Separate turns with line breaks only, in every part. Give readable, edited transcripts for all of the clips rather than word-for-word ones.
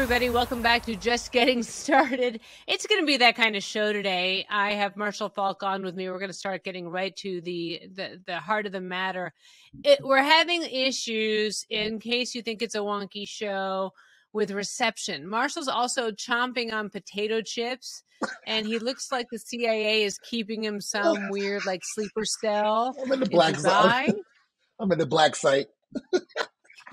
everybody. Welcome back to Just Getting Started. It's going to be that kind of show today. I have Marshall Faulk on with me. We're going to start getting right to the heart of the matter. We're having issues, in case you think it's a wonky show, with reception. Marshall's also chomping on potato chips, and he looks like the CIA is keeping him some weird, like, sleeper cell
I'm in the black
Dubai.
I'm in the black site.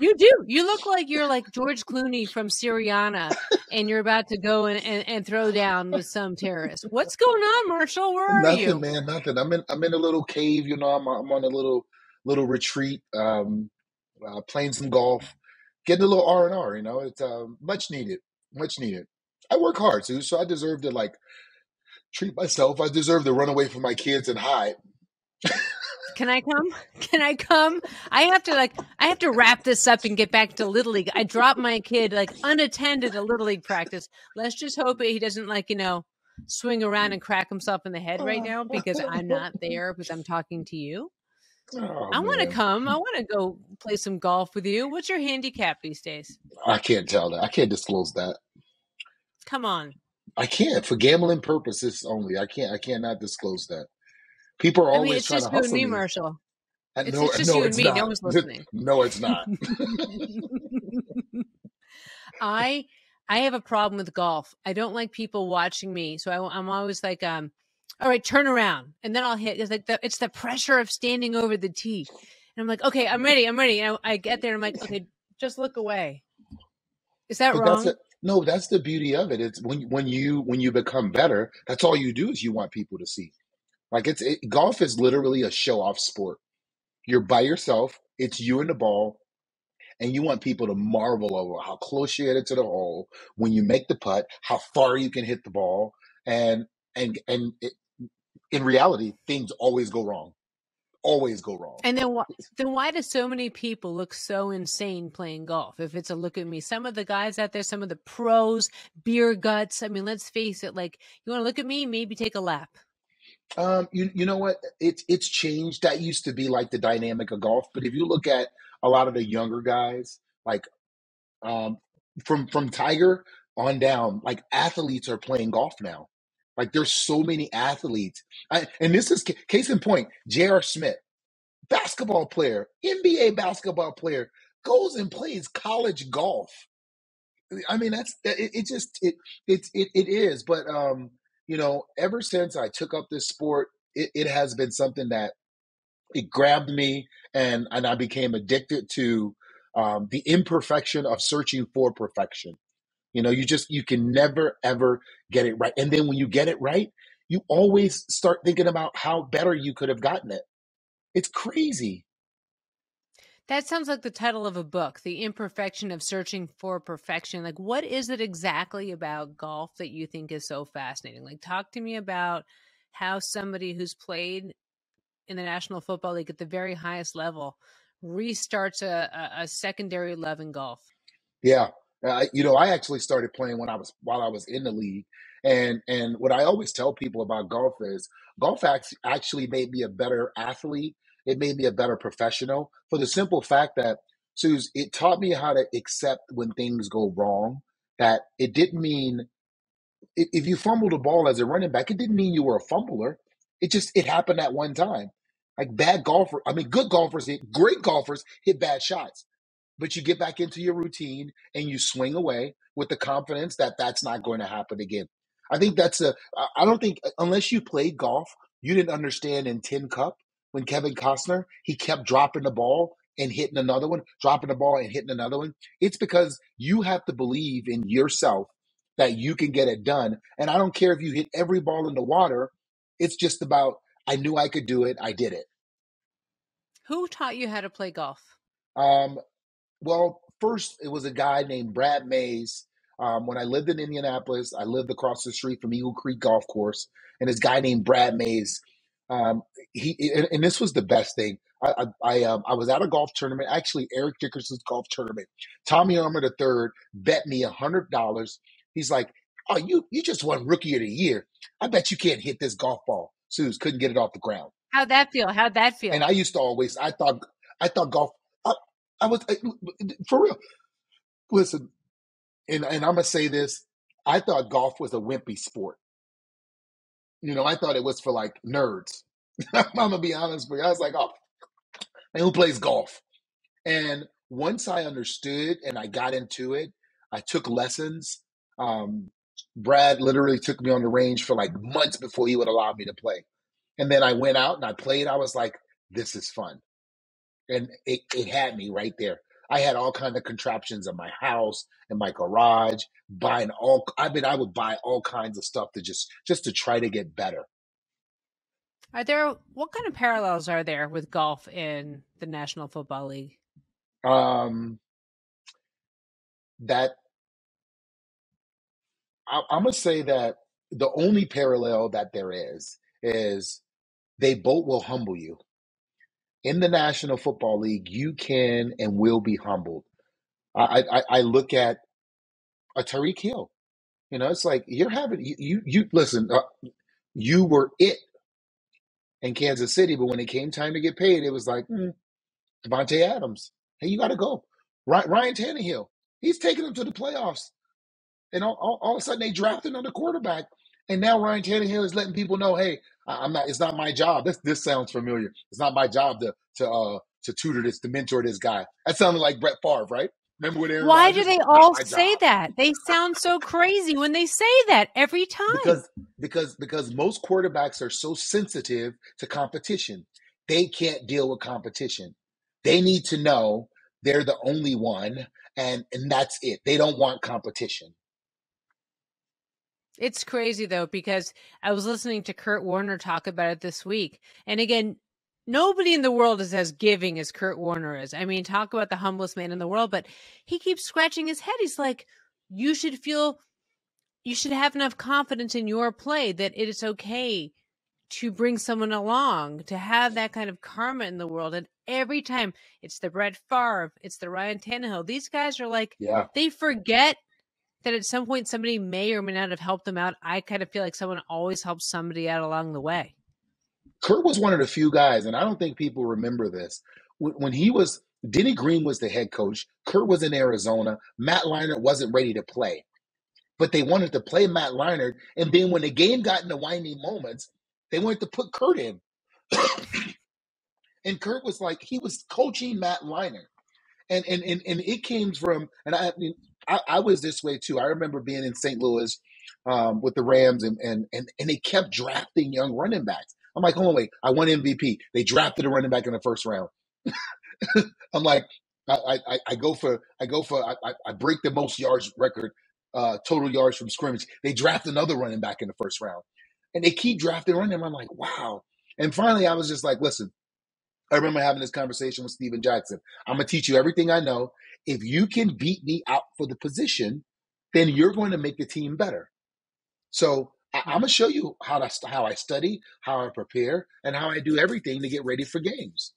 You do. You look like you're like George Clooney from Syriana, and you're about to go and throw down with some terrorists. What's going on, Marshall? Where are you?
Nothing, man. Nothing. I'm in a little cave. You know, I'm on a little retreat, playing some golf, getting a little R&R. You know, it's much needed. Much needed. I work hard, Sue, so I deserve to like treat myself. I deserve to run away from my kids and hide.
Can I come? Can I come? I have to wrap this up and get back to Little League. I dropped my kid like unattended at Little League practice. Let's just hope he doesn't swing around and crack himself in the head right now, because I'm not there, because I'm talking to you.
Oh,
I want to come. I want to go play some golf with you. What's your handicap these days?
I can't tell that. I can't disclose that.
Come on.
I can't, for gambling purposes only. I cannot disclose that. People are always trying to hustle me.
It's just you and me, Marshall. It's just you and me.
Not.
No one's listening.
No, it's not.
I have a problem with golf. I don't like people watching me, so I'm always like, all right, turn around, and then I'll hit. It's like it's the pressure of standing over the tee, and I'm like, okay, I'm ready. And I get there, and I'm like, okay, just look away. Is that wrong?
No, that's the beauty of it. It's when you become better. That's all you do is you want people to see. Like golf is literally a show-off sport. You're by yourself. It's you and the ball, and you want people to marvel over how close you get to the hole when you make the putt, how far you can hit the ball, and in reality, things always go wrong. Always go wrong.
And then why do so many people look so insane playing golf? If it's a look at me, some of the guys out there, some of the pros, beer guts. I mean, let's face it. Like, you want to look at me? Maybe take a lap.
You know what? It's changed. That used to be like the dynamic of golf. But if you look at a lot of the younger guys, like from Tiger on down, like athletes are playing golf now. Like there's so many athletes. And this is case in point, J.R. Smith, basketball player, NBA basketball player, goes and plays college golf. I mean, it is. But you know, ever since I took up this sport, it has been something that it grabbed me, and I became addicted to the imperfection of searching for perfection. You know, you can never, ever get it right. And then when you get it right, you always start thinking about how better you could have gotten it. It's crazy.
That sounds like the title of a book, The Imperfection of Searching for Perfection. Like, what is it exactly about golf that you think is so fascinating? Like, talk to me about how somebody who's played in the National Football League at the very highest level restarts a secondary love in golf.
Yeah. I actually started playing while I was in the league. And what I always tell people about golf is golf actually made me a better athlete. It made me a better professional, for the simple fact that, Suze, it taught me how to accept when things go wrong. That it didn't mean, if you fumbled a ball as a running back, it didn't mean you were a fumbler. It happened at one time. Like good golfers great golfers hit bad shots. But you get back into your routine and you swing away with the confidence that that's not going to happen again. I think I don't think, unless you played golf, you didn't understand in Tin Cup, when Kevin Costner, he kept dropping the ball and hitting another one, dropping the ball and hitting another one. It's because you have to believe in yourself that you can get it done. And I don't care if you hit every ball in the water. It's just about, I knew I could do it. I did it.
Who taught you how to play golf?
Well, first, it was a guy named Brad Mays. When I lived in Indianapolis, I lived across the street from Eagle Creek Golf Course, and this guy named Brad Mays, and this was the best thing. I was at a golf tournament, actually Eric Dickerson's golf tournament. Tommy Armour III bet me $100. He's like, "Oh, you just won Rookie of the Year. I bet you can't hit this golf ball." Suze couldn't get it off the ground.
How'd that feel?
And I used to always, I thought golf. I was for real. Listen, and I'm gonna say this, I thought golf was a wimpy sport. I thought it was for like nerds. I'm gonna be honest with you. I was like, oh, and who plays golf? And once I understood and I got into it, I took lessons. Um, Brad literally took me on the range for like months before he would allow me to play. And then I went out and I played. I was like, this is fun. And it had me right there. I had all kinds of contraptions in my house, in my garage, I would buy all kinds of stuff to just to try to get better.
What kind of parallels are there with golf in the National Football League?
That I'm gonna say that the only parallel that there is they both will humble you. In the National Football League, you can and will be humbled. I look at a Tyreek Hill. It's like you're having you listen. You were it in Kansas City, but when it came time to get paid, it was like Devontae Adams. Hey, you got to go. Ryan Tannehill. He's taking them to the playoffs, and all of a sudden they drafted another quarterback, and now Ryan Tannehill is letting people know, hey, I'm not. It's not my job. This sounds familiar. It's not my job to tutor this, to mentor this guy. That sounded like Brett Favre, right? Remember when Aaron
Why
Rodgers?
do they all say
job.
that? They sound so crazy when they say that every time.
Because most quarterbacks are so sensitive to competition. They can't deal with competition. They need to know they're the only one, and that's it. They don't want competition.
It's crazy, though, because I was listening to Kurt Warner talk about it this week. And again, nobody in the world is as giving as Kurt Warner is. I mean, talk about the humblest man in the world, but he keeps scratching his head. He's like, you should have enough confidence in your play that it is okay to bring someone along, to have that kind of karma in the world. And every time it's the Brett Favre, it's the Ryan Tannehill, these guys are like, they forget that at some point somebody may or may not have helped them out. I kind of feel like someone always helps somebody out along the way.
Kurt was one of the few guys, and I don't think people remember this. When Denny Green was the head coach, Kurt was in Arizona. Matt Leinart wasn't ready to play, but they wanted to play Matt Leinart. And then when the game got into winding moments, they wanted to put Kurt in. And Kurt was like, he was coaching Matt Leinart. And it came from, and I was this way too. I remember being in St. Louis with the Rams, and they kept drafting young running backs. I'm like, hold on, wait, I won MVP. They drafted a running back in the first round. I'm like, I break the most yards record, total yards from scrimmage. They draft another running back in the first round, and they keep drafting running. I'm like, wow. And finally, I was just like, listen. I remember having this conversation with Steven Jackson. I'm going to teach you everything I know. If you can beat me out for the position, then you're going to make the team better. So I'm going to show you how I study, how I prepare, and how I do everything to get ready for games.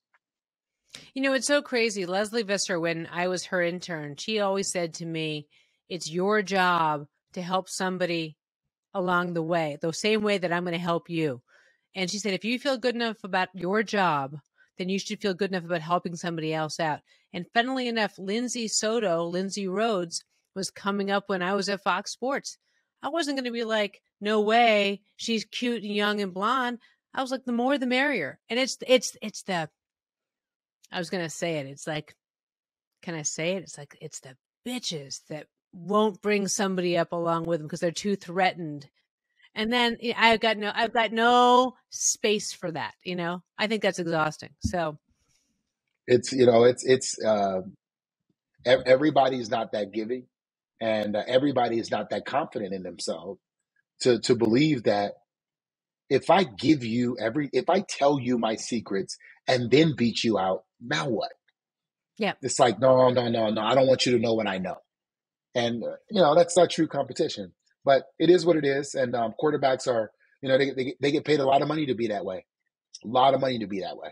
It's so crazy. Leslie Visser, when I was her intern, she always said to me, it's your job to help somebody along the way, the same way that I'm going to help you. And she said, if you feel good enough about your job, then you should feel good enough about helping somebody else out. And funnily enough, Lindsay Rhodes, was coming up when I was at Fox Sports. I wasn't going to be like, no way, she's cute and young and blonde. I was like, the more the merrier. And it's the, I was going to say it. It's like, can I say it? It's like, it's the bitches that won't bring somebody up along with them because they're too threatened. And then I've got no space for that. I think that's exhausting. So
it's everybody's not that giving, and everybody is not that confident in themselves to believe that if I tell you my secrets and then beat you out, now what?
Yeah.
It's like, no. I don't want you to know what I know. And, that's not true competition. But it is what it is. And quarterbacks are, they get paid a lot of money to be that way. A lot of money to be that way.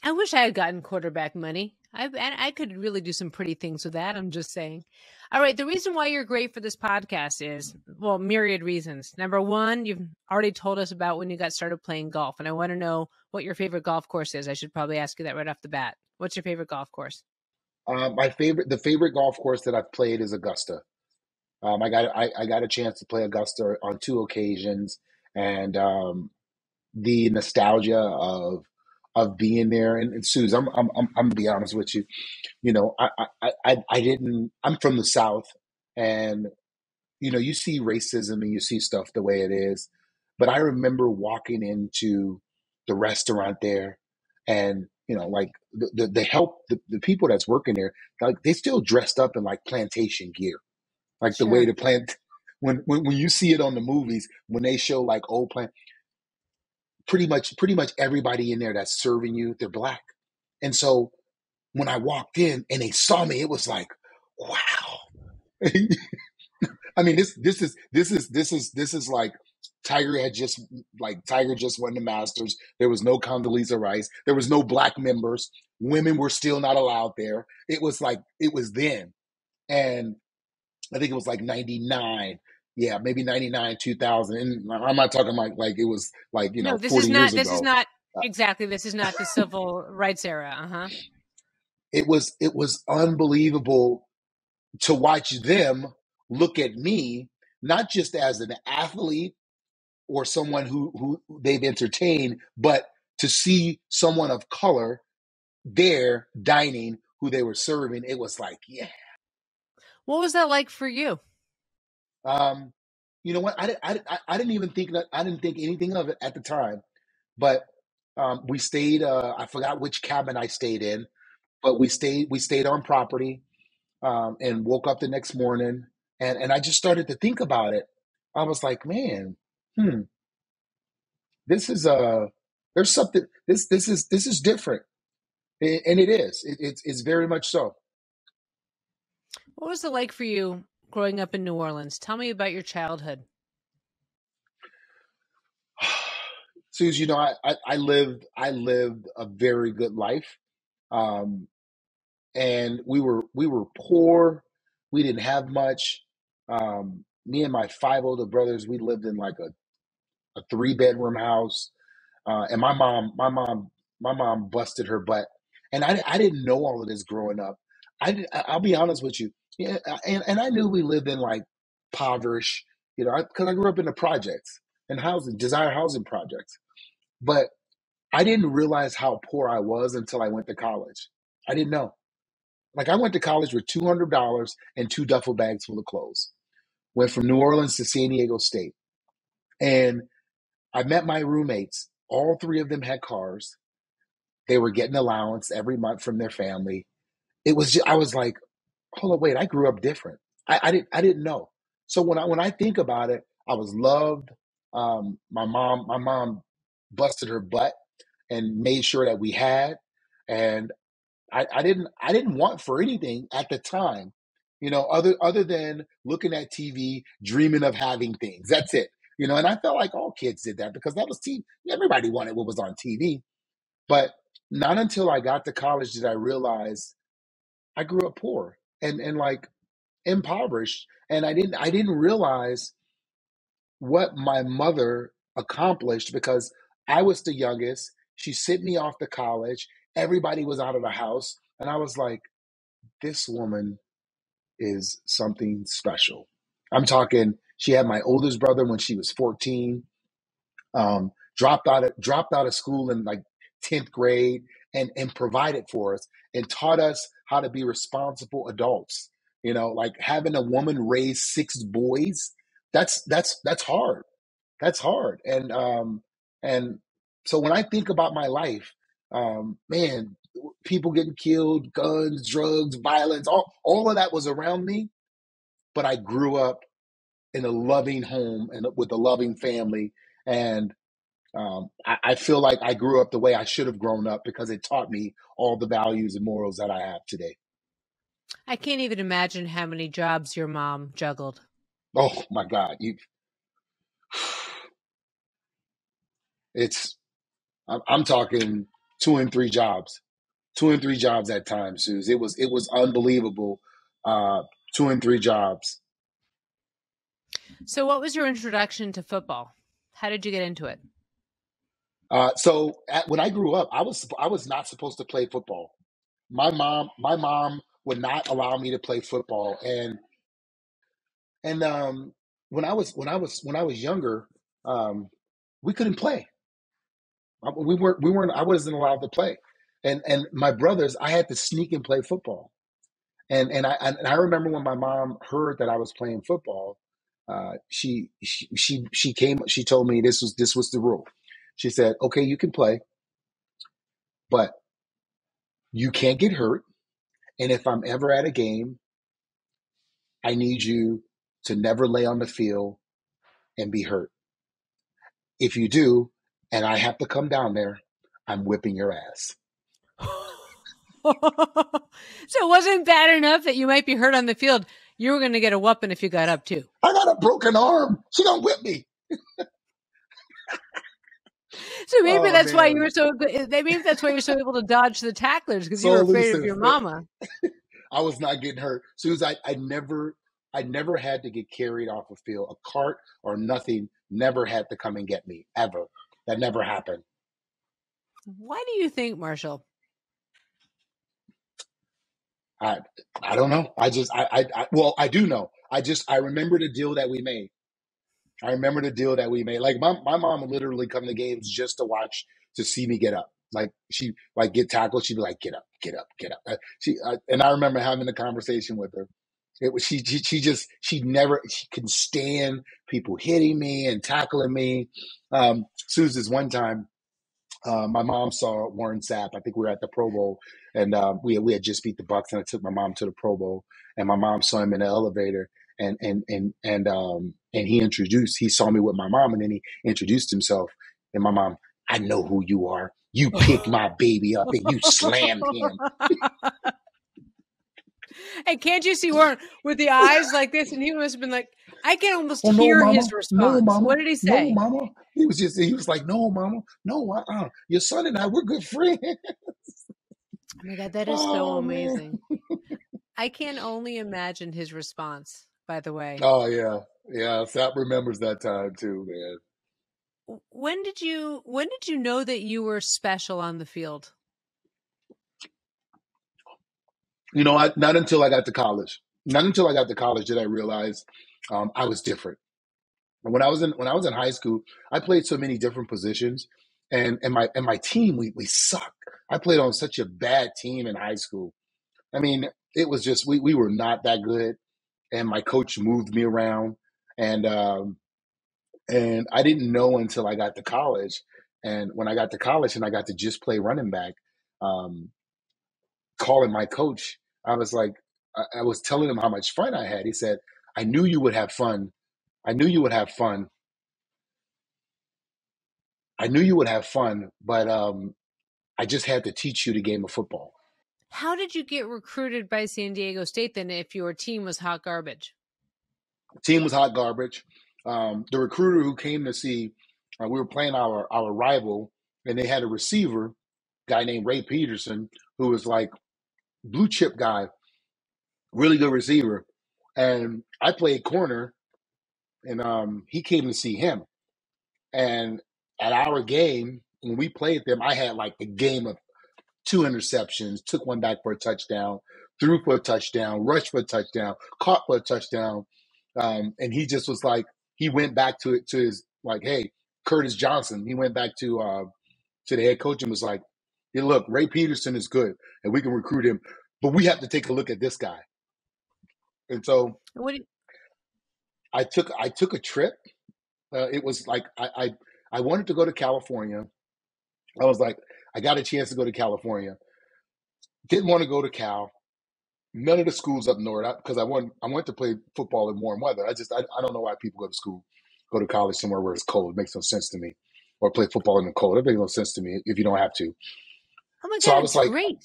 I wish I had gotten quarterback money. I could really do some pretty things with that. I'm just saying. All right. The reason why you're great for this podcast is, well, myriad reasons. Number one, you've already told us about when you got started playing golf. And I want to know what your favorite golf course is. I should probably ask you that right off the bat. What's your favorite golf course?
The favorite golf course that I've played is Augusta. I got a chance to play Augusta on 2 occasions, and the nostalgia of being there. And Suze, I'm gonna be honest with you. You know, I didn't. I'm from the South, and you know, you see racism and you see stuff the way it is. But I remember walking into the restaurant there, and you know, like the help the people that's working there, like they still dressed up in like plantation gear, like the way
Sure.
the plant. When you see it on the movies, when they show like old plant, pretty much everybody in there that's serving you, they're black. And so when I walked in and they saw me, it was like, wow. I mean, this is like Tiger just won the Masters. There was no Condoleezza Rice. There was no black members. Women were still not allowed there. It was like it was then, and I think it was like '99. Yeah, maybe '99, 2000. And I'm not talking like it was like
No, this
40
is
years
not. This is
ago.
not
Uh,
exactly. This is not the civil rights era. Uh-huh.
it was unbelievable to watch them look at me not just as an athlete or someone who they've entertained, but to see someone of color there dining who they were serving, it was like, yeah.
What was that like for you?
Um, you know what? I didn't even think that I didn't think anything of it at the time, but we stayed. I forgot which cabin I stayed in, but we stayed on property, and woke up the next morning, and I just started to think about it. I was like, man, hmm, this is there's something this is different, and it is. It's very much so.
What was it like for you growing up in New Orleans? Tell me about your childhood.
Suze, you know, I lived a very good life, um, and we were poor. We didn't have much. Me and my 5 older brothers, we lived in like a 3 bedroom house. And my mom busted her butt, and I didn't know all of this growing up. I'll be honest with you, yeah, and I knew we lived in like impoverished, you know, because I grew up in the projects and housing, desire housing projects, but I didn't realize how poor I was until I went to college. I didn't know. Like I went to college with $200 and 2 duffel bags full of clothes. Went from New Orleans to San Diego State, and I met my roommates. All 3 of them had cars. They were getting allowance every month from their family. It was just, I was like, hold on, wait, I grew up different. I didn't know. So when I think about it, I was loved. My mom busted her butt and made sure that we had, and I didn't want for anything at the time, you know, other than looking at TV, dreaming of having things. That's it, you know. And I felt like all kids did that because that was TV. Everybody wanted what was on TV. But not until I got to college did I realize I grew up poor and like impoverished, and I didn't realize what my mother accomplished because I was the youngest. She sent me off to college. Everybody was out of the house, and I was like, this woman is something special. I'm talking. She had my oldest brother when she was 14. Dropped out of school in like 10th grade, and provided for us and taught us how to be responsible adults. You know, like having a woman raise 6 boys, that's hard. That's hard. And so when I think about my life, man, people getting killed, guns, drugs, violence, all of that was around me, but I grew up in a loving home and with a loving family. And I feel like I grew up the way I should have grown up because it taught me all the values and morals that I have today.
I can't even imagine how many jobs your mom juggled.
Oh my God, it's I'm talking 2 and 3 jobs, 2 and 3 jobs at times, Suze. It was unbelievable. Uh, 2 and 3 jobs.
So, what was your introduction to football? How did you get into it?
When I grew up, I was not supposed to play football. My mom would not allow me to play football, and And when I was younger, we couldn't play. We weren't. I wasn't allowed to play. And my brothers, I had to sneak and play football. And I remember when my mom heard that I was playing football, she came. She told me this was the rule. She said, "Okay, you can play, but you can't get hurt. And if I'm ever at a game, I need you to never lay on the field and be hurt. If you do, and I have to come down there, I'm whipping your ass."
So it wasn't bad enough that you might be hurt on the field. You were going to get a whooping if you got up too.
I got a broken arm. She gonna whip me.
So maybe that's why you were so good. Maybe that's why you're so able to dodge the tacklers, because you were afraid of your mama.
I was not getting hurt. Suzy, I never had to get carried off a field. A cart or nothing never had to come and get me, ever. That never happened.
Why do you think, Marshall?
I don't know. I do know. I remember the deal that we made. Like my mom would literally come to games just to watch, to see me get up. Like she get tackled, she'd be like, "Get up, get up, get up." And I remember having a conversation with her. It was she couldn't stand people hitting me and tackling me. Suzy's one time, my mom saw Warren Sapp. I think we were at the Pro Bowl, and we had just beat the Bucs, and I took my mom to the Pro Bowl, and my mom saw him in the elevator, and he saw me with my mom, and then he introduced himself, and my mom, "I know who you are. You picked my baby up and you slammed him."
And can't you see Warren with the eyes like this? And he must have been like, I can almost hear his response.
No, mama.
What did he say?
No, mama. He was like, "No, mama. No, your son and I, we're good friends."
Oh my God, that is so amazing. I can only imagine his response, by the way.
Oh, yeah. Yeah, Sapp remembers that time too, man.
When did you know that you were special on the field?
Not until I got to college. Not until I got to college did I realize I was different. When I was in high school, I played so many different positions, and my team, we sucked. I played on such a bad team in high school. I mean, it was just we were not that good, and my coach moved me around, and I didn't know until I got to college. And when I got to college and I got to just play running back, calling my coach, I was like, I was telling him how much fun I had. He said, "I knew you would have fun. I knew you would have fun. I knew you would have fun, but I just had to teach you the game of football."
How did you get recruited by San Diego State then if your team was hot garbage?
Team was hot garbage. The recruiter who came to see, we were playing our rival, and they had a receiver, guy named Ray Peterson, who was like blue chip guy, really good receiver. And I played corner, and he came to see him. And at our game, when we played them, I had like the game of 2 interceptions, took one back for a touchdown, threw for a touchdown, rushed for a touchdown, caught for a touchdown. And he just was like, he went back to his, like, hey, Curtis Johnson, he went back to the head coach and was like, "Hey, look, Ray Peterson is good and we can recruit him, but we have to take a look at this guy." And so I took a trip. It was like, I wanted to go to California. I was like, I got a chance to go to California. Didn't want to go to Cal. None of the schools up north, because I went to play football in warm weather. I don't know why people go to college somewhere where it's cold. It makes no sense to me. Or play football in the cold. It makes no sense to me if you don't have to.
Oh my God,
so I was
it's great.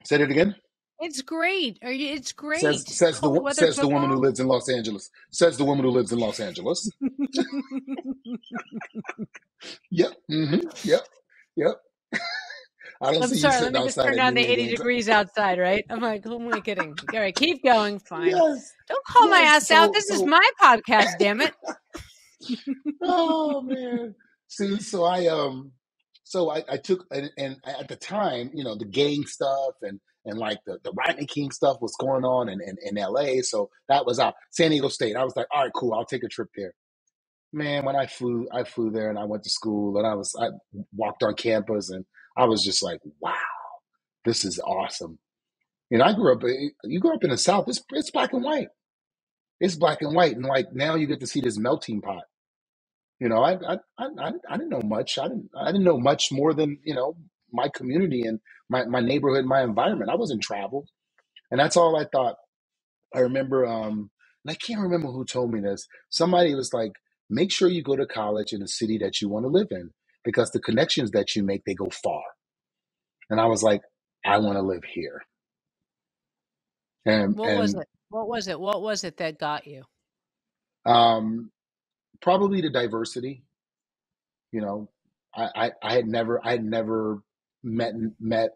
Say it again.
It's great. It's great.
Says the woman who lives in Los Angeles. Says the woman who lives in Los Angeles. Yep. Mm-hmm. Yep.
I'm sorry, let me just turn down the 80 degrees outside, right? I'm like, who am I kidding? All right, keep going. Fine. Yes. Don't call my ass out. This is my podcast, damn it.
Oh man. So I took, and at the time, the gang stuff and and like the Rodney King stuff was going on in LA. So that was out. San Diego State. I was like, all right, cool. I'll take a trip there. Man, when I flew there and I went to school and I walked on campus and I was just like, wow, this is awesome. And you grew up in the South, it's black and white. It's black and white. And like now you get to see this melting pot. You know, I didn't know much. I didn't know much more than, my community and my neighborhood, my environment. I wasn't traveled. And that's all I thought. I remember, and I can't remember who told me this. Somebody was like, make sure you go to college in a city that you want to live in because the connections that you make, they go far. And I was like, I want to live here. And
What was it? What was it? What was it that got you?
Probably the diversity. I had never met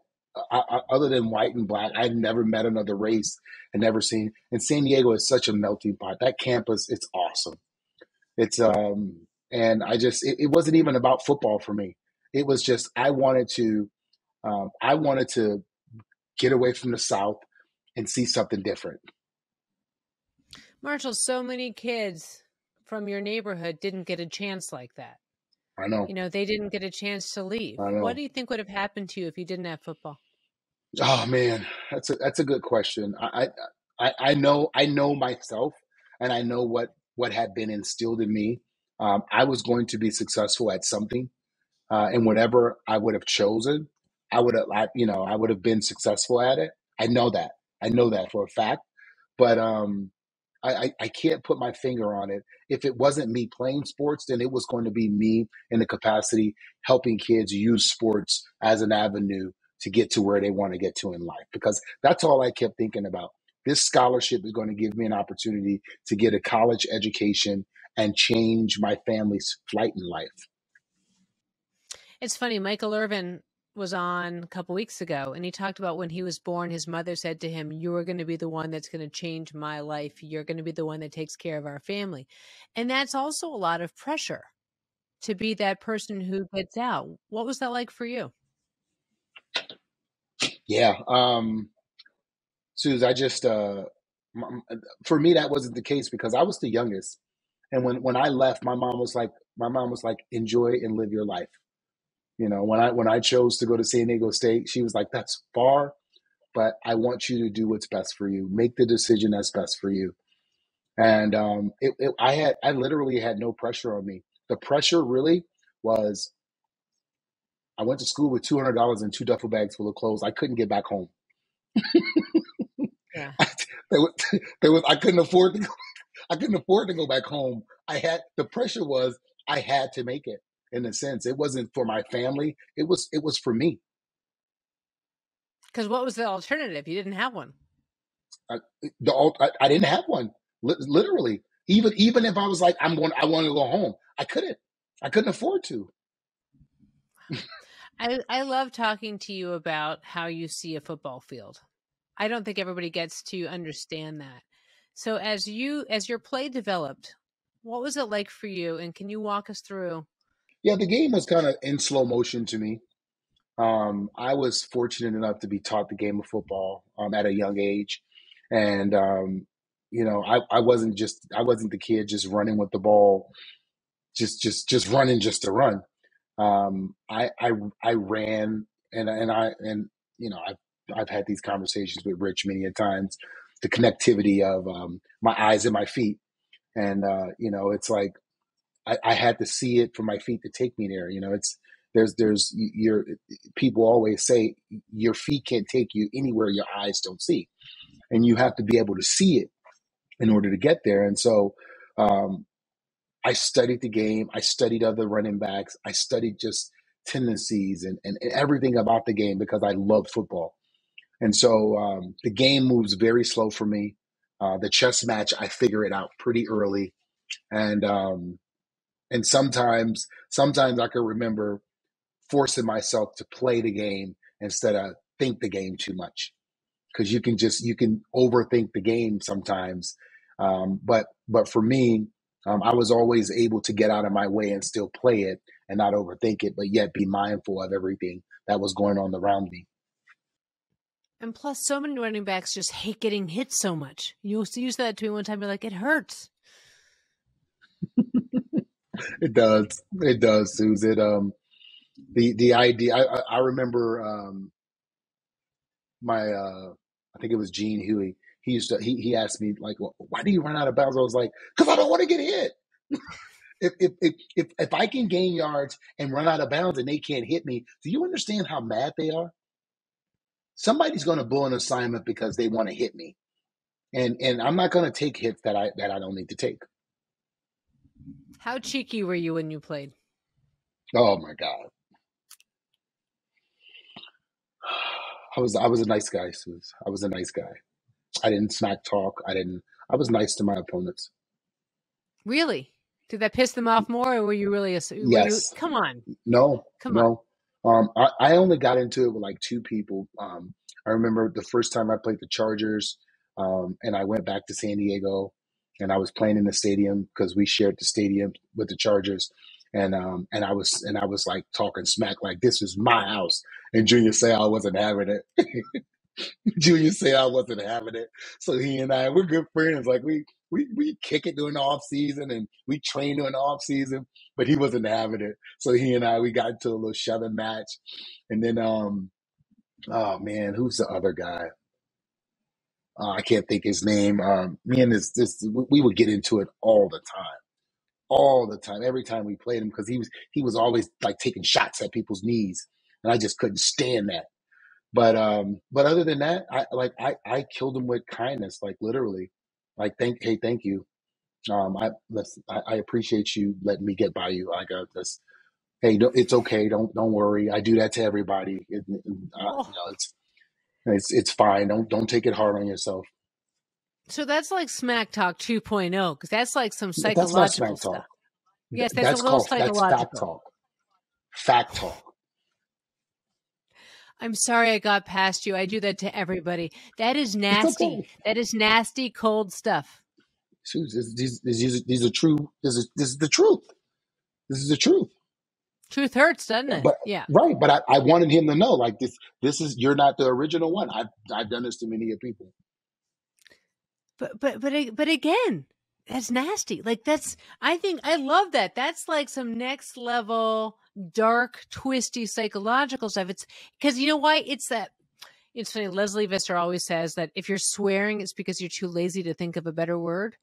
other than white and black. I had never met another race and never seen. And San Diego is such a melting pot. That campus, it's awesome. It's and it wasn't even about football for me. It was just I wanted to get away from the South and see something different.
Marshall, so many kids from your neighborhood didn't get a chance like that.
I know.
They didn't get a chance to leave.
I know.
What do you think would have happened to you if you didn't have football?
Oh man, that's a good question. I know myself, and I know what had been instilled in me. I was going to be successful at something, and whatever I would have chosen, I would have been successful at it. I know that for a fact, but I can't put my finger on it. If it wasn't me playing sports, then it was going to be me in the capacity helping kids use sports as an avenue to get to where they want to get to in life. Because that's all I kept thinking about. This scholarship is going to give me an opportunity to get a college education and change my family's flight in life.
It's funny. Michael Irvin was on a couple weeks ago, and he talked about when he was born, his mother said to him, "You are going to be the one that's going to change my life. You're going to be the one that takes care of our family." And that's also a lot of pressure to be that person who gets out. What was that like for you?
Yeah. Suze, for me, that wasn't the case because I was the youngest. And when I left, my mom was like, enjoy and live your life. When I chose to go to San Diego State, she was like, that's far, but I want you to do what's best for you. Make the decision that's best for you. And I literally had no pressure on me. The pressure really was, I went to school with $200 and 2 duffel bags full of clothes. I couldn't get back home.
Yeah.
I couldn't afford to go. I couldn't afford to go back home. The pressure was I had to make it. In a sense, it wasn't for my family. It was for me.
Because what was the alternative? You didn't have one.
I didn't have one. Literally, even if I was like, I want to go home, I couldn't afford to.
I love talking to you about how you see a football field. I don't think everybody gets to understand that. So as your play developed, what was it like for you? And can you walk us through?
Yeah, the game was kind of in slow motion to me. I was fortunate enough to be taught the game of football at a young age, and I wasn't the kid just running with the ball, just running just to run. I ran, and I've had these conversations with Rich many a times. The connectivity of my eyes and my feet, and it's like I had to see it for my feet to take me there. People always say your feet can't take you anywhere your eyes don't see, and you have to be able to see it in order to get there. And so I studied the game. I studied other running backs. I studied just tendencies and everything about the game because I love football. And so the game moves very slow for me. The chess match, I figure it out pretty early. And sometimes I can remember forcing myself to play the game instead of think the game too much, because you can overthink the game sometimes. But for me, I was always able to get out of my way and still play it and not overthink it, but yet be mindful of everything that was going on around me.
And plus, so many running backs just hate getting hit so much. You used that to me one time. You're like, it hurts.
It does, Suze. The idea. I remember I think it was Gene Huey. He asked me like, well, why do you run out of bounds? I was like, because I don't want to get hit. If I can gain yards and run out of bounds and they can't hit me, do you understand how mad they are? Somebody's going to blow an assignment because they want to hit me, and I'm not going to take hits that I don't need to take.
How cheeky were you when you played?
Oh my God. I was a nice guy, Suze. I was a nice guy. I didn't smack talk. I was nice to my opponents.
Really? Did that piss them off more, or were you really
Yes.
Come on.
No.
Come on.
I only got into it with like two people. I remember the first time I played the Chargers, and I went back to San Diego, and I was playing in the stadium because we shared the stadium with the Chargers, and I was like talking smack like this is my house, and Junior say I wasn't having it. Junior say I wasn't having it, so he and we're good friends. Like we kick it during the off season and we train during the off season, but he wasn't having it. So he and we got into a little shoving match, and then oh man, who's the other guy? I can't think his name. Me and this we would get into it all the time, every time we played him because he was always like taking shots at people's knees, and I just couldn't stand that. But other than that, I killed him with kindness, like literally, like thank you. I appreciate you letting me get by you. I got this. Hey, it's okay. Don't worry. I do that to everybody. It's fine. Don't take it hard on yourself.
So that's like smack talk 2.0, because that's like some
But that's not
psychological
smack
stuff.
talk.
Yes, that's a little psychological.
That's fact talk. Fact talk.
I'm sorry I got past you. I do that to everybody. That is nasty. Okay. That is nasty, cold stuff.
These are true. This is the truth. This is the truth.
Truth hurts, doesn't it?
But,
yeah.
Right. But I wanted him to know, like this is, you're not the original one. I've done this to many people.
But again, that's nasty. Like I love that. That's like some next level, dark, twisty psychological stuff. It's because you know why? It's funny. Leslie Visser always says that if you're swearing, it's because you're too lazy to think of a better word.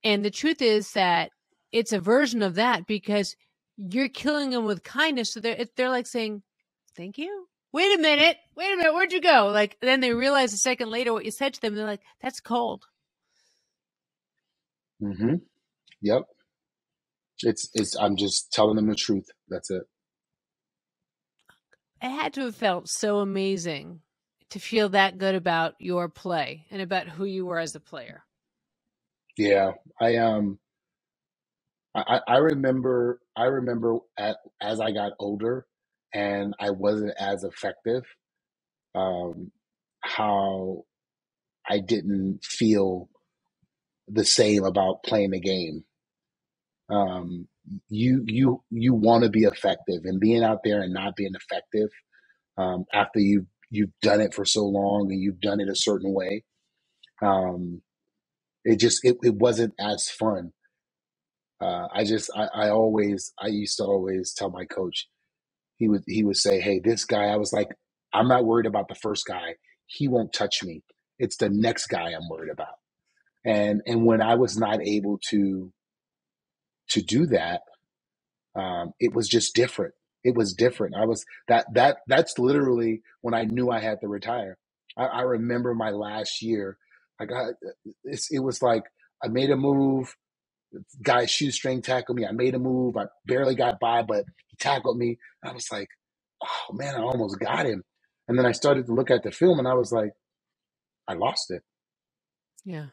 And the truth is that it's a version of that because you're killing them with kindness. So they're like saying, thank you. Wait a minute. Where'd you go? Like, then they realize a second later what you said to them. They're like, that's cold.
Mm-hmm. Yep. I'm just telling them the truth. That's it.
It had to have felt so amazing to feel that good about your play and about who you were as a player.
Yeah. I remember as I got older and I wasn't as effective, how I didn't feel the same about playing the game. You want to be effective, and being out there and not being effective after you've done it for so long and you've done it a certain way, it wasn't as fun. I used to always tell my coach, he would say, hey, this guy, I was like, I'm not worried about the first guy. He won't touch me. It's the next guy I'm worried about. And when I was not able to do that, it was just different. It was different. That's literally when I knew I had to retire. I remember my last year. It was like I made a move. Guy shoestring tackled me. I made a move. I barely got by, but he tackled me. I was like, oh man, I almost got him. And then I started to look at the film and I was like, I lost it.
Yeah.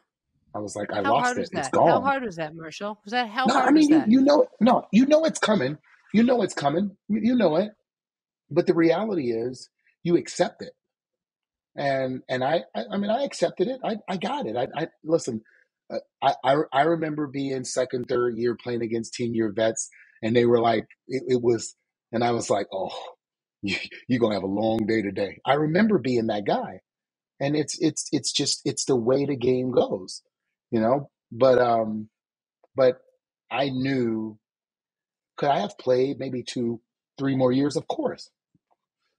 I was like, I lost it. It's gone.
How hard was that, Marshall? Was that how hard?
I mean,
was that?
you know it's coming. You know it's coming. You know it. But the reality is, you accept it. And I mean, I accepted it. I got it. I listen. I remember being second, third year playing against 10-year vets, and they were like, it was, and I was like, oh, you're gonna have a long day today. I remember being that guy. and it's the way the game goes, but I knew, could I have played maybe 2-3 more years? Of course,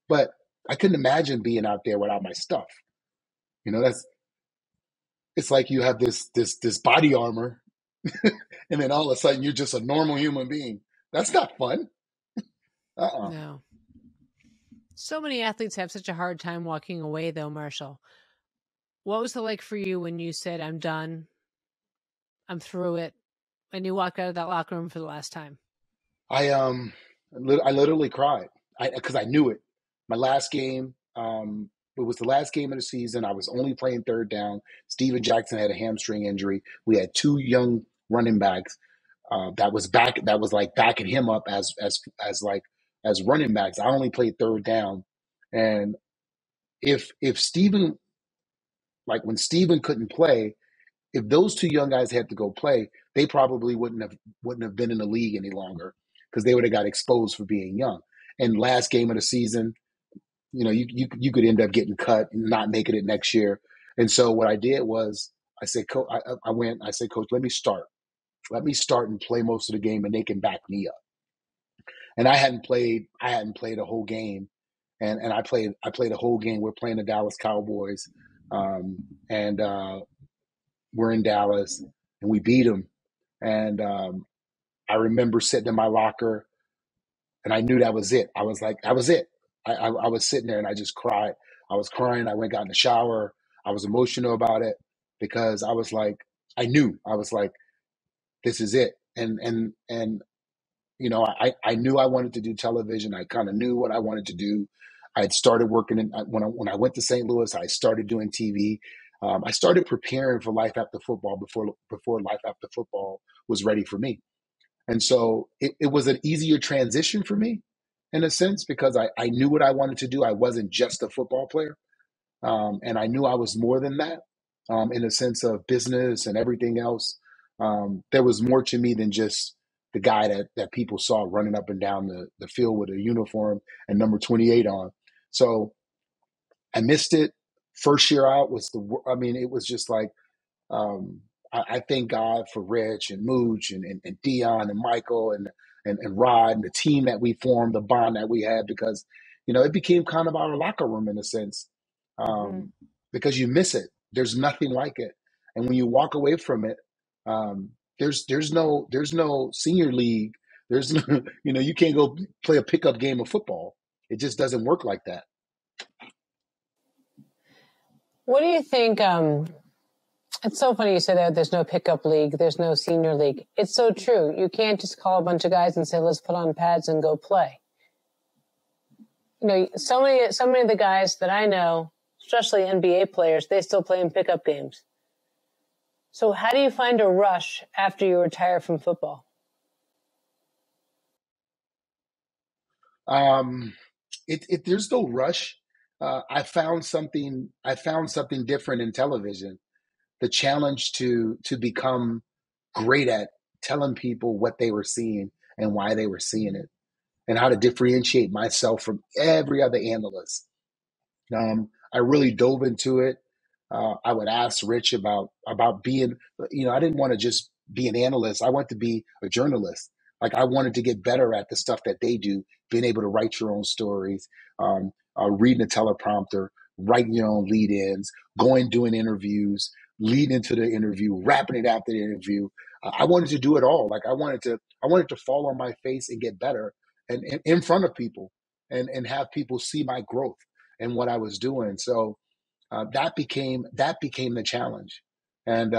but I couldn't imagine being out there without my stuff. That's it's like you have this body armor, and then all of a sudden you're just a normal human being. That's not fun.
No. So many athletes have such a hard time walking away, though, Marshall. What was it like for you when you said, I'm done, I'm through it, and you walked out of that locker room for the last time?
I literally cried because I knew it. My last game, it was the last game of the season. I was only playing third down. Steven Jackson had a hamstring injury. We had two young running backs that was like backing him up as running backs. I only played third down, and if Steven, like when Steven couldn't play, if those two young guys had to go play, they probably wouldn't have been in the league any longer because they would have got exposed for being young. And last game of the season, you could end up getting cut and not making it next year. And so what I did was I said, Coach, I said, Coach, let me start and play most of the game, and they can back me up. And I hadn't played a whole game, and I played a whole game. We're playing the Dallas Cowboys, and we're in Dallas, and we beat them. And I remember sitting in my locker, and I knew that was it. I was like, that was it. I was sitting there, and I just cried. I was crying. I went, got in the shower. I was emotional about it because I was like, I knew. I was like, this is it. And I knew I wanted to do television. I kind of knew what I wanted to do. I had started working when I went to St. Louis. I started doing TV. I started preparing for life after football before life after football was ready for me. And so it was an easier transition for me in a sense because I knew what I wanted to do. I wasn't just a football player. And I knew I was more than that in a sense of business and everything else. There was more to me than just the guy that people saw running up and down the field with a uniform and number 28 on. So I missed it. First year out was it was just like, I thank God for Rich and Mooch and Dion and Michael and Rod and the team that we formed, the bond that we had, because, it became kind of our locker room in a sense, because you miss it. There's nothing like it. And when you walk away from it, there's no senior league. There's no, you can't go play a pickup game of football. It just doesn't work like that.
What do you think? It's so funny you say that there's no pickup league, there's no senior league. It's so true. You can't just call a bunch of guys and say, let's put on pads and go play. So many of the guys that I know, especially NBA players, they still play in pickup games. So how do you find a rush after you retire from football?
There's no rush. I found something different in television. The challenge to become great at telling people what they were seeing and why they were seeing it, and how to differentiate myself from every other analyst. I really dove into it. I would ask Rich about being, I didn't want to just be an analyst. I wanted to be a journalist. Like I wanted to get better at the stuff that they do, being able to write your own stories, reading a teleprompter, writing your own lead-ins, doing interviews, leading into the interview, wrapping it after the interview. I wanted to do it all. Like I wanted to fall on my face and get better and in front of people and have people see my growth and what I was doing. So that became the challenge, and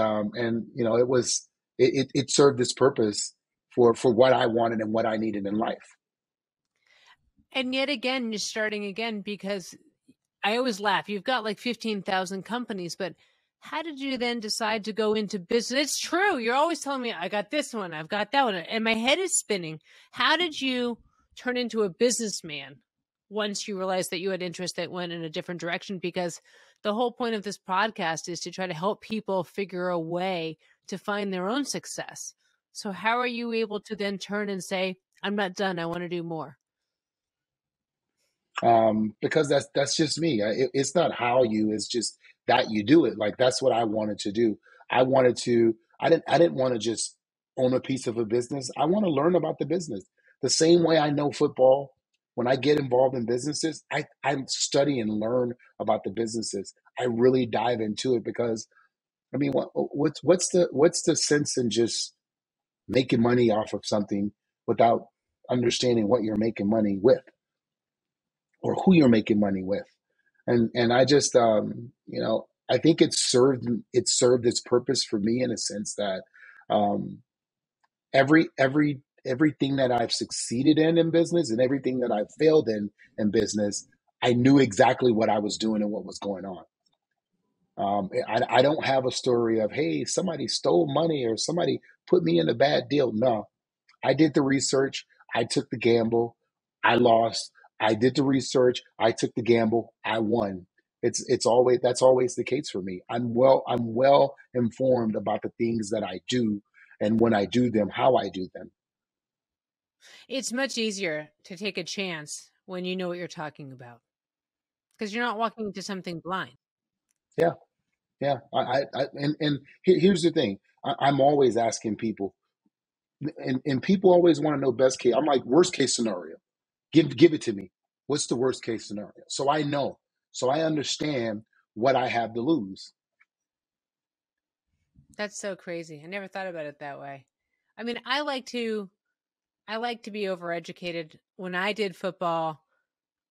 it served its purpose for what I wanted and what I needed in life.
And yet again, you're starting again, because I always laugh. You've got like 15,000 companies, but how did you then decide to go into business? It's true. You're always telling me, I got this one, I've got that one, and my head is spinning. How did you turn into a businessman once you realized that you had interest that went in a different direction? Because the whole point of this podcast is to try to help people figure a way to find their own success. So how are you able to then turn and say, I'm not done, I want to do more?
because that's just me. It's not how you, it's just that you do it. Like, that's what I wanted to do. I didn't want to just own a piece of a business. I want to learn about the business. The same way I know football, when I get involved in businesses, I study and learn about the businesses. I really dive into it because, I mean, what's the sense in just making money off of something without understanding what you're making money with or who you're making money with? And I just, I think it served its purpose for me in a sense that, um, everything that I've succeeded in business and everything that I've failed in business, I knew exactly what I was doing and what was going on. I don't have a story of, hey, somebody stole money or somebody put me in a bad deal. No, I did the research. I took the gamble. I lost. I did the research. I took the gamble. I won. That's always the case for me. I'm well informed about the things that I do, and when I do them, how I do them.
It's much easier to take a chance when you know what you're talking about, because you're not walking into something blind.
Yeah, yeah. Here's the thing. I'm always asking people, and people always want to know best case. I'm like, worst case scenario. Give it to me. What's the worst case scenario? So I know. So I understand what I have to lose.
That's so crazy. I never thought about it that way. I mean, I like to be overeducated. When I did football,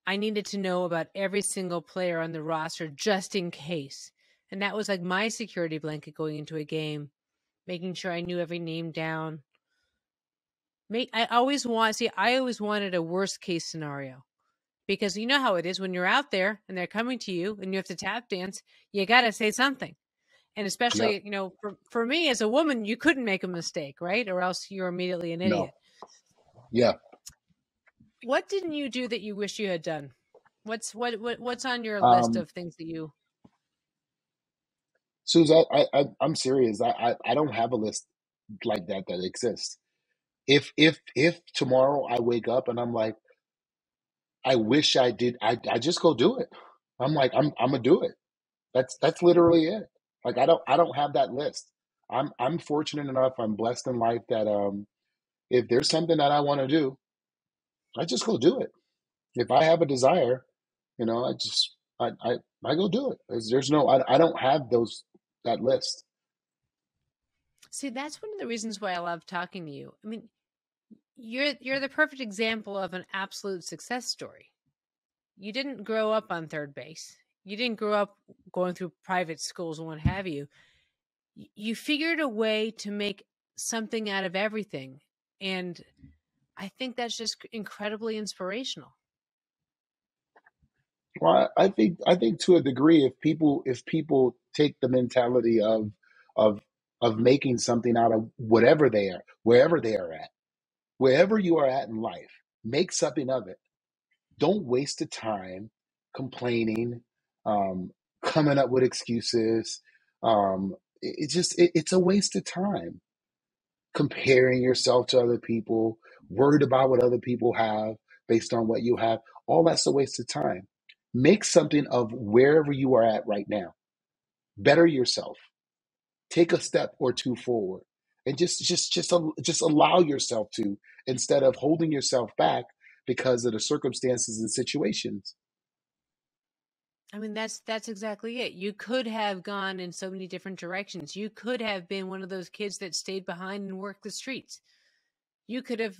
I needed to know about every single player on the roster just in case. And that was like my security blanket going into a game, making sure I knew every name down. I always wanted a worst case scenario, because you know how it is when you're out there and they're coming to you and you have to tap dance, you got to say something. And especially,
Yep.
for me as a woman, you couldn't make a mistake, right? Or else you're immediately an
No.
idiot.
Yeah.
What didn't you do that you wish you had done? What's on your list
Um,
of things that you...
Suze, I'm serious. I don't have a list like that exists. If tomorrow I wake up and I'm like, I wish I did, I just go do it. I'm like, I'm gonna do it. That's literally it. Like, I don't have that list. I'm fortunate enough, I'm blessed in life that, if there's something that I want to do, I just go do it. If I have a desire, I just I go do it. There's no, I don't have that list.
See, that's one of the reasons why I love talking to you. I mean, you're the perfect example of an absolute success story. You didn't grow up on third base. You didn't grow up going through private schools and what have you. You figured a way to make something out of everything. And I think that's just incredibly inspirational.
Well, I think to a degree, if people take the mentality of of making something out of whatever they are, wherever you are at in life, make something of it. Don't waste the time complaining, um, coming up with excuses. It's a waste of time comparing yourself to other people, worried about what other people have based on what you have. All that's a waste of time. Make something of wherever you are at right now. Better yourself. Take a step or two forward, and just allow yourself to, instead of holding yourself back because of the circumstances and situations.
I mean, that's exactly it. You could have gone in so many different directions. You could have been one of those kids that stayed behind and worked the streets. You could have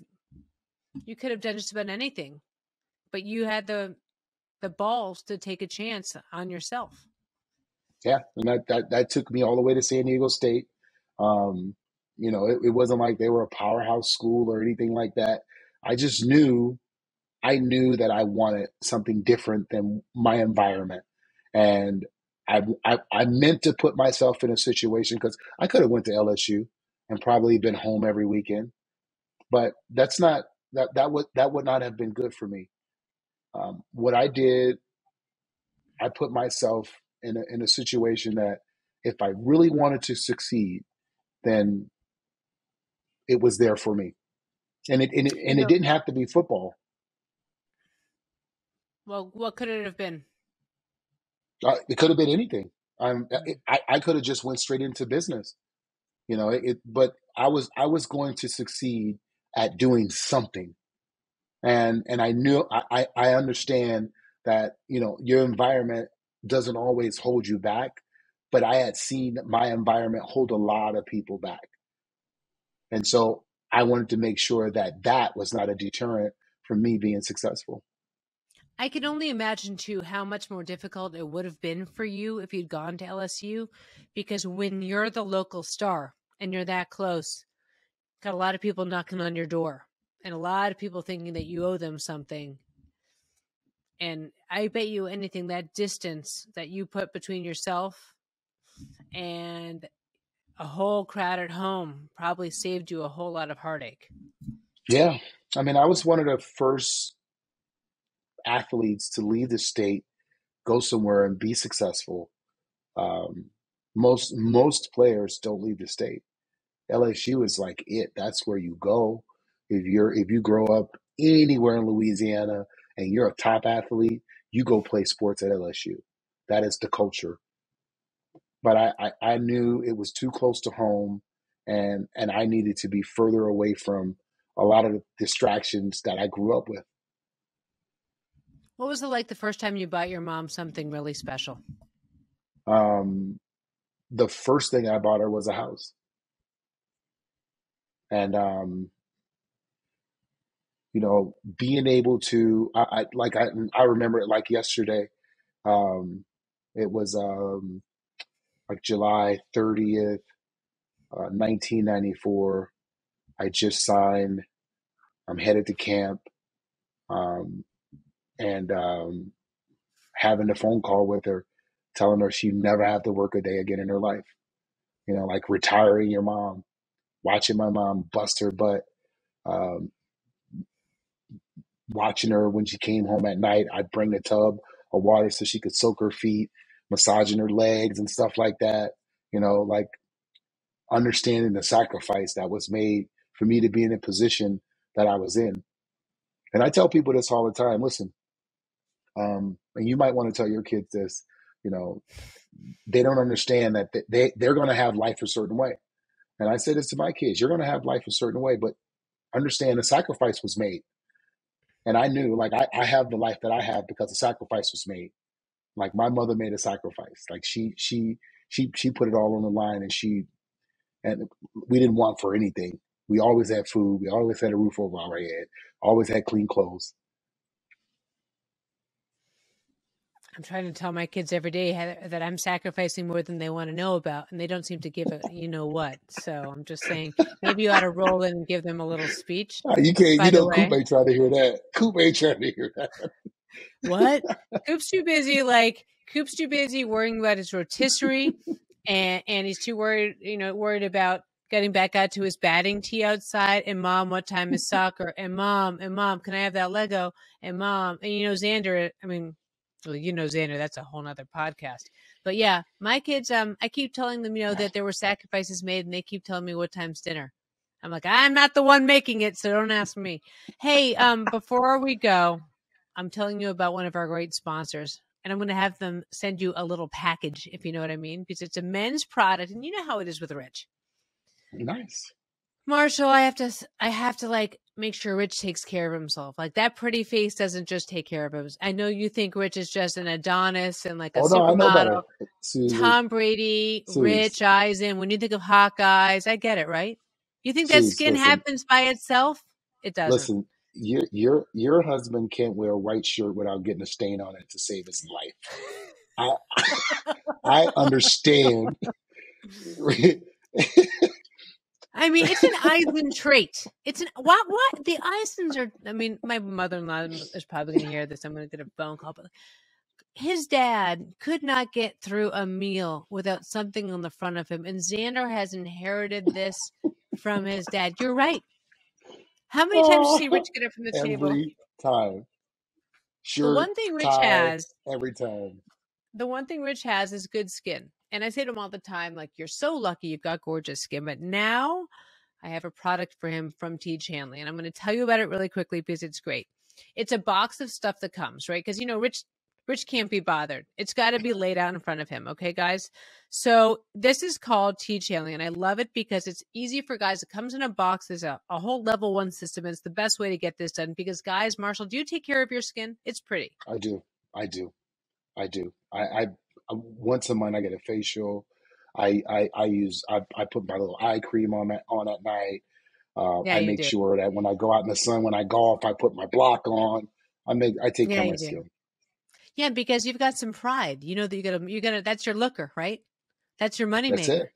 done just about anything, but you had the balls to take a chance on yourself.
Yeah, and that took me all the way to San Diego State. Um, it wasn't like they were a powerhouse school or anything like that. I just I knew that I wanted something different than my environment, and I meant to put myself in a situation, because I could have went to LSU and probably been home every weekend, but that's not that would not have been good for me. What I did, I put myself in a situation that if I really wanted to succeed, then it was there for me, and it
You
and it
know,
didn't have to be football.
Well, what could it have been?
It could have been anything. I could have just went straight into business, but I was going to succeed at doing something. And I knew, I understand that, your environment doesn't always hold you back, but I had seen my environment hold a lot of people back. And so I wanted to make sure that that was not a deterrent for me being successful.
I can only imagine, too, how much more difficult it would have been for you if you'd gone to LSU, because when you're the local star and you're that close, got a lot of people knocking on your door and a lot of people thinking that you owe them something. And I bet you anything, that distance that you put between yourself and a whole crowded home probably saved you a whole lot of heartache.
Yeah. I mean, I was one of the first athletes to leave the state, go somewhere and be successful. Most players don't leave the state. LSU is like it. That's where you go. If you grow up anywhere in Louisiana and you're a top athlete, you go play sports at LSU. That is the culture. But I knew it was too close to home, and I needed to be further away from a lot of the distractions that I grew up with.
What was it like the first time you bought your mom something really special?
The first thing I bought her was a house. And, being able to, I remember it like yesterday. It was like July 30th, 1994. I just signed. I'm headed to camp. And having a phone call with her, telling her she'd never have to work a day again in her life. Like retiring your mom, watching my mom bust her butt, watching her when she came home at night. I'd bring the tub of water so she could soak her feet, massaging her legs and stuff like that. Like understanding the sacrifice that was made for me to be in a position that I was in. And I tell people this all the time. Listen, and you might want to tell your kids this, they don't understand that they're going to have life a certain way. And I say this to my kids, you're going to have life a certain way, but understand the sacrifice was made. And I knew, like, I have the life that I have because the sacrifice was made. Like my mother made a sacrifice. Like she put it all on the line, and we didn't want for anything. We always had food. We always had a roof over our head. Always had clean clothes.
I'm trying to tell my kids every day that I'm sacrificing more than they want to know about, and they don't seem to give a what. So I'm just saying, maybe you ought to roll in and give them a little speech.
You can't. Coop ain't trying to hear that. Coop ain't trying to hear that.
What? Coop's too busy worrying about his rotisserie, and he's too worried about getting back out to his batting tee outside. And mom, what time is soccer? And mom, can I have that Lego? And mom, and Xander. I mean, well, Xander, that's a whole nother podcast. But yeah, my kids, I keep telling them, that there were sacrifices made, and they keep telling me what time's dinner. I'm like, I'm not the one making it, so don't ask me. Hey, before we go, I'm telling you about one of our great sponsors, and I'm going to have them send you a little package, if you know what I mean, because it's a men's product, and you know how it is with Rich.
Nice.
Marshall, I have to like make sure Rich takes care of himself. Like that pretty face doesn't just take care of him. I know you think Rich is just an Adonis and like a supermodel. Tom Brady, Rich Eisen. When you think of Hawkeyes, I get it, right? You think that skin happens by itself? It doesn't.
Listen, your husband can't wear a white shirt without getting a stain on it to save his life. I understand.
I mean, it's an Eisen trait. It's an what? The Eisens are. I mean, my mother-in-law is probably going to hear this. I'm going to get a phone call, but his dad could not get through a meal without something on the front of him, and Xander has inherited this from his dad. You're right. How many times do you see Rich get up from the table?
Every time. Sure.
The one thing Rich has
every time.
The one thing Rich has is good skin. And I say to him all the time, like, you're so lucky you've got gorgeous skin. But now I have a product for him from T. Chanley. And I'm going to tell you about it really quickly because it's great. It's a box of stuff that comes, right? Because, Rich can't be bothered. It's got to be laid out in front of him. Okay, guys? So this is called Teach Handling, and I love it because it's easy for guys. It comes in a box. There's a whole level 1 system. It's the best way to get this done because, guys, Marshall, do you take care of your skin? It's pretty.
I do. I once a month I get a facial. I put my little eye cream on at night.
Yeah,
I
you
make
do.
sure that when I go out in the sun, when I golf, I put my block on. I take care
Yeah,
of
you
my
do.
skin.
Yeah, because you've got some pride. You know that you gotta. That's your looker, right? That's your
That's
moneymaker.
it.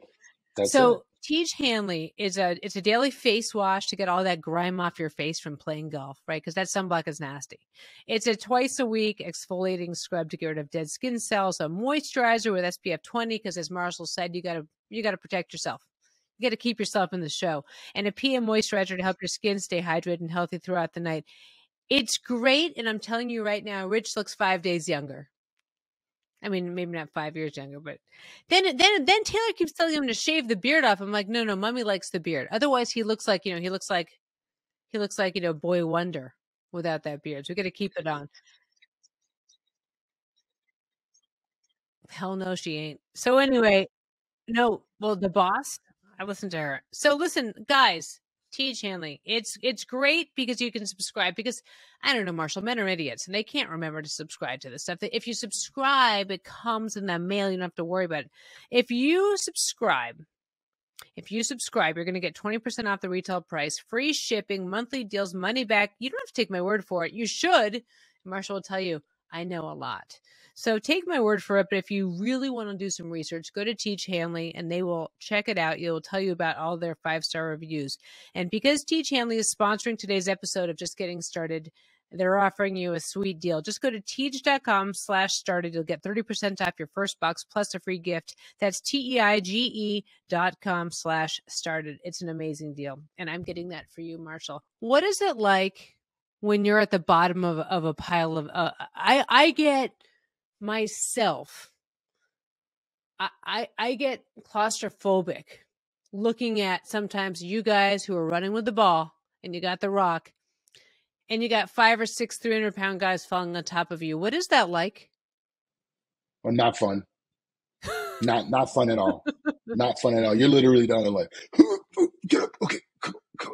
That's it.
So Teach Hanley it's a daily face wash to get all that grime off your face from playing golf, right? Because that sunblock is nasty. It's a twice a week exfoliating scrub to get rid of dead skin cells, a moisturizer with SPF 20, because as Marshall said, you gotta protect yourself. You got to keep yourself in the show. And a PM moisturizer to help your skin stay hydrated and healthy throughout the night. It's great, and I'm telling you right now, Rich looks 5 days younger. I mean, maybe not 5 years younger, but then Taylor keeps telling him to shave the beard off. I'm like, no, mommy likes the beard. Otherwise, he looks like Boy Wonder without that beard. So we got to keep it on. Hell no, she ain't. So anyway, no, well, the boss, I listened to her. So listen, guys. Teach Hanley. It's great because you can subscribe because I don't know, Marshall, men are idiots and they can't remember to subscribe to this stuff. If you subscribe, it comes in the mail. You don't have to worry about it. If you subscribe, you're going to get 20% off the retail price, free shipping, monthly deals, money back. You don't have to take my word for it. You should. Marshall will tell you, I know a lot. So take my word for it. But if you really want to do some research, go to Teach Hanley and they will check it out. It'll tell you about all their 5-star reviews. And because Teach Hanley is sponsoring today's episode of Just Getting Started, they're offering you a sweet deal. Just go to teach.com/started. You'll get 30% off your first box plus a free gift. That's TEIGE.com/started. It's an amazing deal. And I'm getting that for you, Marshall. What is it like when you're at the bottom of a pile of, I get myself, I get claustrophobic looking at sometimes you guys who are running with the ball and you got the rock and you got 5 or 6 300-pound guys falling on top of you. What is that like?
Well, not fun. Not fun at all. Not fun at all. You're literally down there like, get up. Okay, come.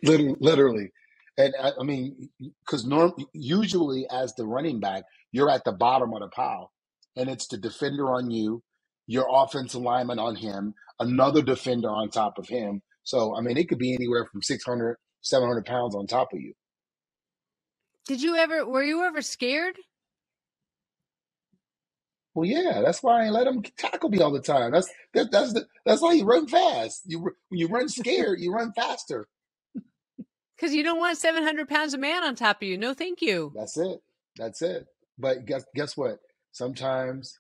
Literally. And I mean, because usually as the running back, you're at the bottom of the pile, and it's the defender on you, your offensive lineman on him, another defender on top of him. So, I mean, it could be anywhere from 600, 700 pounds on top of you.
Were you ever scared?
Well, yeah, that's why I ain't let him tackle me all the time. That's why you run fast. When you run scared, you run faster.
Because you don't want 700 pounds of man on top of you. No, thank you.
That's it. But guess what? Sometimes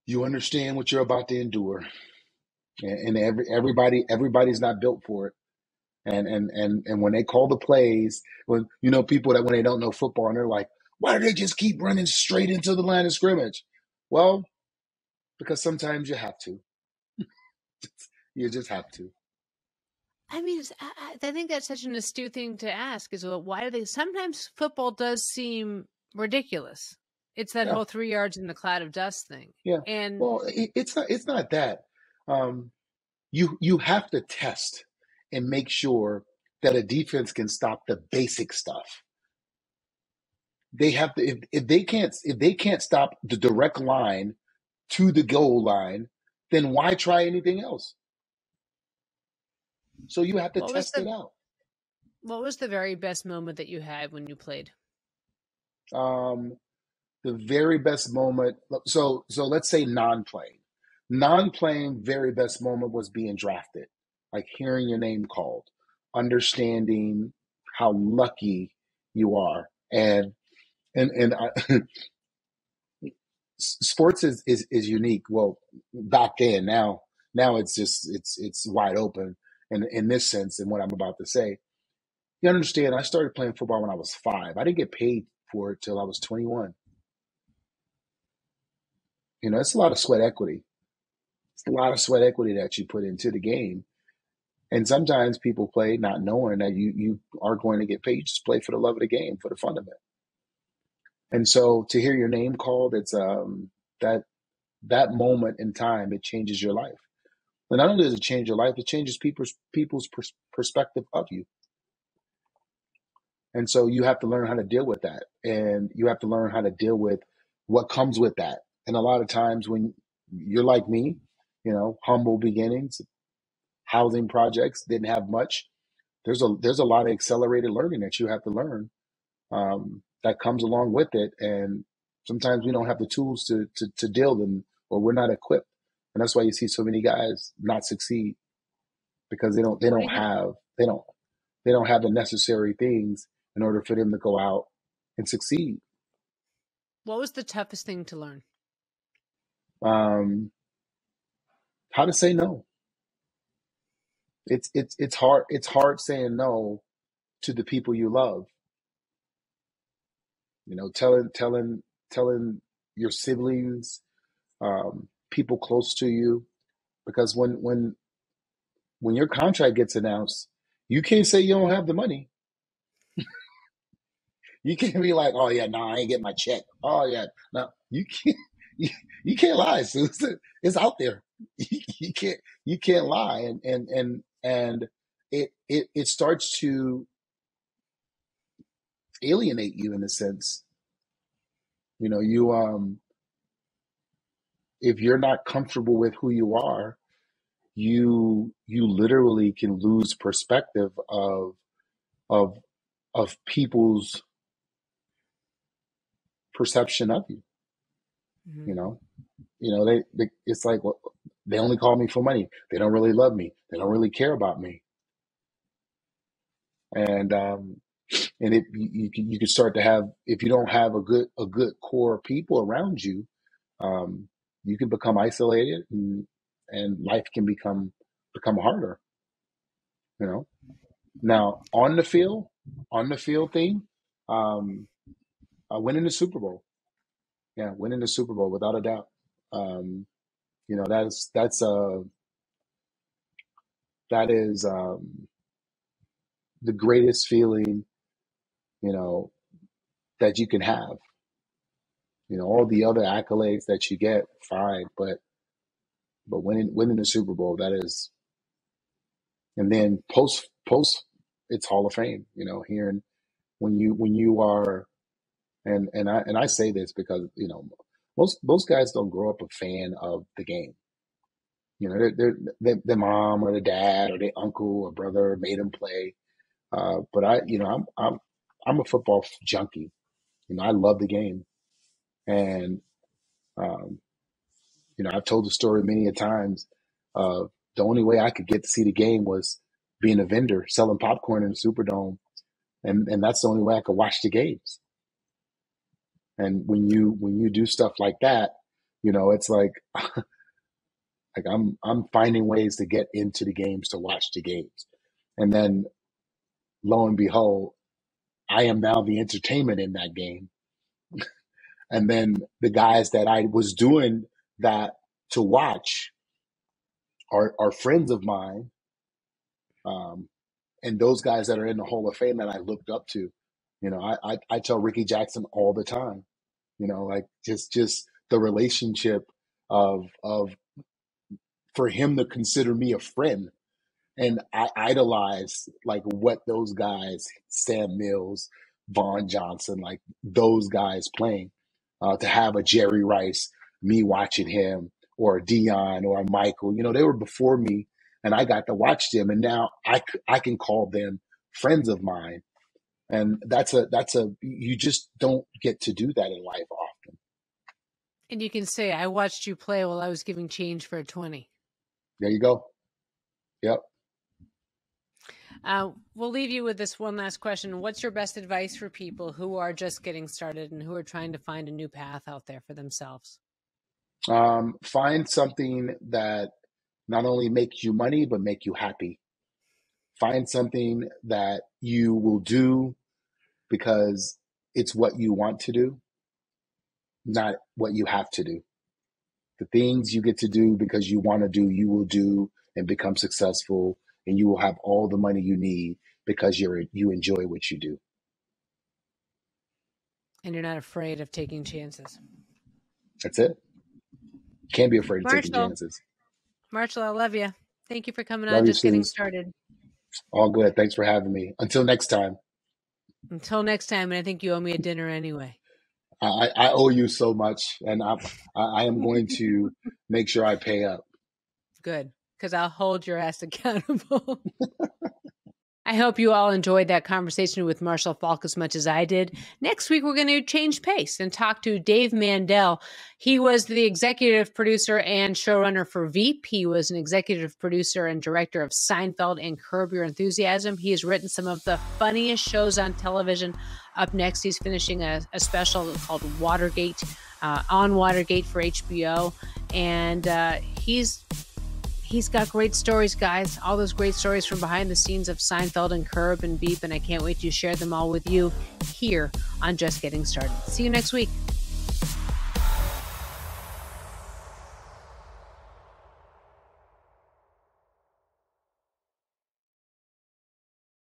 you understand what you're about to endure, and everybody's not built for it. And when they call the plays, when people that when they don't know football and they're like, why do they just keep running straight into the line of scrimmage? Well, because sometimes you have to. You just have to.
I mean, I think that's such an astute thing to ask is, well, why do they? Sometimes football does seem ridiculous. It's that whole 3 yards in the cloud of dust thing.
Yeah.
And
well, it's not that. You have to test and make sure that a defense can stop the basic stuff. They have to if they can't stop the direct line to the goal line, then why try anything else? So you have to test it out.
What was the very best moment that you had when you played?
The very best moment. So let's say non-playing. Non-playing very best moment was being drafted, like hearing your name called, understanding how lucky you are, and sports is unique. Well, back then, now it's just it's wide open. And in this sense, and what I'm about to say, you understand. I started playing football when I was 5. I didn't get paid for it till I was 21. It's a lot of sweat equity. It's a lot of sweat equity that you put into the game, And sometimes people play not knowing that you are going to get paid. You just play for the love of the game, for the fun of it. And so to hear your name called, it's that moment in time, it changes your life. And not only does it change your life, it changes people's perspective of you. And so you have to learn how to deal with that. And you have to learn how to deal with what comes with that. And a lot of times when you're like me, humble beginnings, housing projects, didn't have much. There's a lot of accelerated learning that you have to learn that comes along with it. And sometimes we don't have the tools to deal them, or we're not equipped. And that's why you see so many guys not succeed, because they don't have the necessary things in order for them to go out and succeed.
What was the toughest thing to learn?
How to say no. It's hard. It's hard saying no to the people you love. Telling your siblings, people close to you, because when your contract gets announced, you can't say you don't have the money. You can't be like, oh yeah, no, I ain't getting my check. Oh yeah, no, you can't. You can't lie, Susan. It's out there. You can't lie, and it starts to alienate you in a sense. If you're not comfortable with who you are, you literally can lose perspective of people's perception of you. It's like, well, they only call me for money. They don't really love me. They don't really care about me. And you can start to have, if you don't have a good core of people around you, you can become isolated, and life can become harder. Now on the field thing, winning the Super Bowl. Yeah, winning the Super Bowl without a doubt. That is the greatest feeling, that you can have. All the other accolades that you get, fine, but winning the Super Bowl, that is. And then post, it's Hall of Fame. Hearing when you are, and I say this because most guys don't grow up a fan of the game. Their mom or their dad or their uncle or brother made them play. But I'm a football junkie. I love the game, and I've told the story many a times. The only way I could get to see the game was being a vendor, selling popcorn in the Superdome, and that's the only way I could watch the games. And when you do stuff like that, it's like I'm finding ways to get into the games, to watch the games, and then lo and behold, I am now the entertainment in that game. And then the guys that I was doing that to watch are friends of mine. And those guys that are in the Hall of Fame that I looked up to, I tell Ricky Jackson all the time, like just the relationship of for him to consider me a friend. And I idolize like what those guys, Sam Mills, Vaughn Johnson, like those guys playing, to have a Jerry Rice, me watching him, or a Dion or a Michael, they were before me, and I got to watch them. And now I can call them friends of mine. And you just don't get to do that in life often.
And you can say, I watched you play while I was giving change for a 20.
There you go. Yep.
We'll leave you with this one last question. What's your best advice for people who are just getting started and who are trying to find a new path out there for themselves?
Find something that not only makes you money, but make you happy. Find something that you will do because it's what you want to do, not what you have to do. The things you get to do because you want to do, you will do and become successful and you will have all the money you need because you enjoy what you do.
And you're not afraid of taking chances.
That's it. Can't be afraid of taking chances.
Marshall, I love you. Thank you for coming
Love
on.
you,
Just getting
Suze.
started.
All good. Thanks for having me. Until next time.
Until next time, and I think you owe me a dinner anyway.
I owe you so much, and I am going to make sure I pay up.
Good, because I'll hold your ass accountable. I hope you all enjoyed that conversation with Marshall Faulk as much as I did. Next week, we're going to change pace and talk to Dave Mandel. He was the executive producer and showrunner for Veep. He was an executive producer and director of Seinfeld and Curb Your Enthusiasm. He has written some of the funniest shows on television. Up next, he's finishing a special called Watergate, on Watergate for HBO. And He's got great stories, guys. All those great stories from behind the scenes of Seinfeld and Curb and Veep, and I can't wait to share them all with you here on Just Getting Started. See you next week.